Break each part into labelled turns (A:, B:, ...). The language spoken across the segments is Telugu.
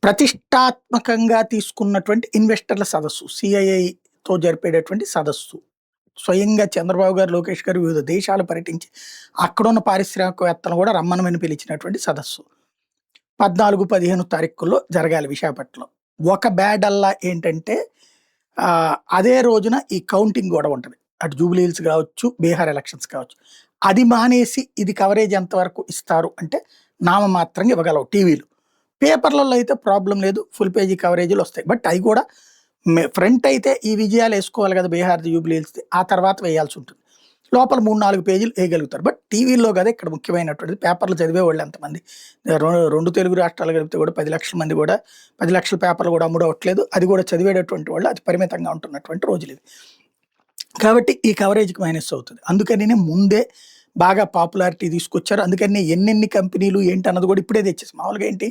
A: ప్రతిష్టాత్మకంగా తీసుకున్నటువంటి ఇన్వెస్టర్ల సదస్సు. సిఐఐతో జరిపేటటువంటి సదస్సు. స్వయంగా చంద్రబాబు గారు, లోకేష్ గారు వివిధ దేశాలు పర్యటించి అక్కడున్న పారిశ్రామికవేత్తలను కూడా రమ్మనమని పిలిచినటువంటి సదస్సు. 14, 15 తారీఖుల్లో జరగాలి విశాఖపట్నంలో. ఒక బ్యాడ్ అల్లా ఏంటంటే అదే రోజున ఈ కౌంటింగ్ గూడా ఉంటది. అటు జూబ్లీ హిల్స్ కావచ్చు, బీహార్ ఎలక్షన్స్ కావచ్చు. అది మానేసి ఇది కవరేజ్ ఎంతవరకు ఇస్తారు అంటే నామమాత్రంగా ఇవ్వగలవు టీవీలు. పేపర్లలో అయితే ప్రాబ్లం లేదు. ఫుల్ పేజీ కవరేజీలు వస్తాయి. బట్ అవి కూడా ఫ్రంట్ అయితే ఈ విజయాలు వేసుకోవాలి కదా బీహార్ది, జూబ్లీ హిల్స్ది. ఆ తర్వాత వేయాల్సి ఉంటుంది. లోపల 3, 4 పేజీలు వేయగలుగుతారు. బట్ టీవీల్లో కదా ఇక్కడ ముఖ్యమైనటువంటిది. పేపర్లు చదివేవాళ్ళు ఎంతమంది? రెండు తెలుగు రాష్ట్రాలు కలిపితే కూడా 10 లక్షల మంది కూడా 10 లక్షల పేపర్లు కూడా అమ్ముడవట్లేదు. అది కూడా చదివేటటువంటి వాళ్ళు అతి పరిమితంగా ఉంటున్నటువంటి రోజులు ఇవి. కాబట్టి ఈ కవరేజ్కి మైనస్ అవుతుంది. అందుకని ముందే బాగా పాపులారిటీ తీసుకొచ్చారు. అందుకని ఎన్నెన్ని కంపెనీలు ఏంటి అన్నది కూడా ఇప్పుడే తెచ్చేసి, మామూలుగా ఏంటి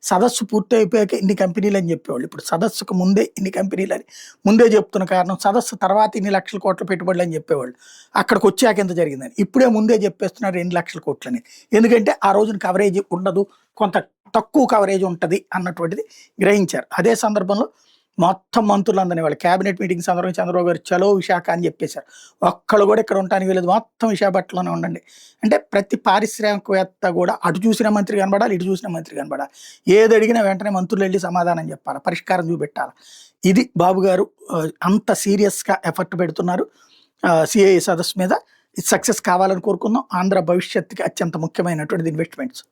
A: సదస్సు పూర్తి అయిపోయాక ఇన్ని కంపెనీలు అని చెప్పేవాళ్ళు. ఇప్పుడు సదస్సుకు ముందే ఇన్ని కంపెనీలు అని ముందే చెప్తున్న కారణం, సదస్సు తర్వాత ఇన్ని లక్షల కోట్ల పెట్టుబడులు అని చెప్పేవాళ్ళు. అక్కడికి వచ్చాక ఎంత జరిగిందని ఇప్పుడే ముందే చెప్పేస్తున్నారు 2 లక్షల కోట్లని. ఎందుకంటే ఆ రోజున కవరేజ్ ఉండదు, కొంత తక్కువ కవరేజ్ ఉంటుంది అన్నటువంటిది గ్రహించారు. అదే సందర్భంలో మొత్తం మంత్రులందరినీ వాళ్ళు క్యాబినెట్ మీటింగ్ సందర్భంగా చంద్రబాబు గారు చలో విశాఖ అని చెప్పేశారు. ఒక్కళ్ళు కూడా ఇక్కడ ఉండడానికి వీలేదు, మొత్తం విశాఖపట్నంలోనే ఉండండి అంటే ప్రతి పారిశ్రామికవేత్త కూడా అటు చూసిన మంత్రి కనబడాలి, ఇటు చూసిన మంత్రి కనబడాలి. ఏది అడిగినా వెంటనే మంత్రులు వెళ్ళి సమాధానం చెప్పాలి, పరిష్కారం చూపెట్టాలి. ఇది బాబు గారు అంత సీరియస్గా ఎఫర్ట్ పెడుతున్నారు సిఐఐ సదస్సు మీద. ఇది సక్సెస్ కావాలని కోరుకుందాం. ఆంధ్ర భవిష్యత్తుకి అత్యంత ముఖ్యమైనటువంటిది ఇన్వెస్ట్మెంట్స్.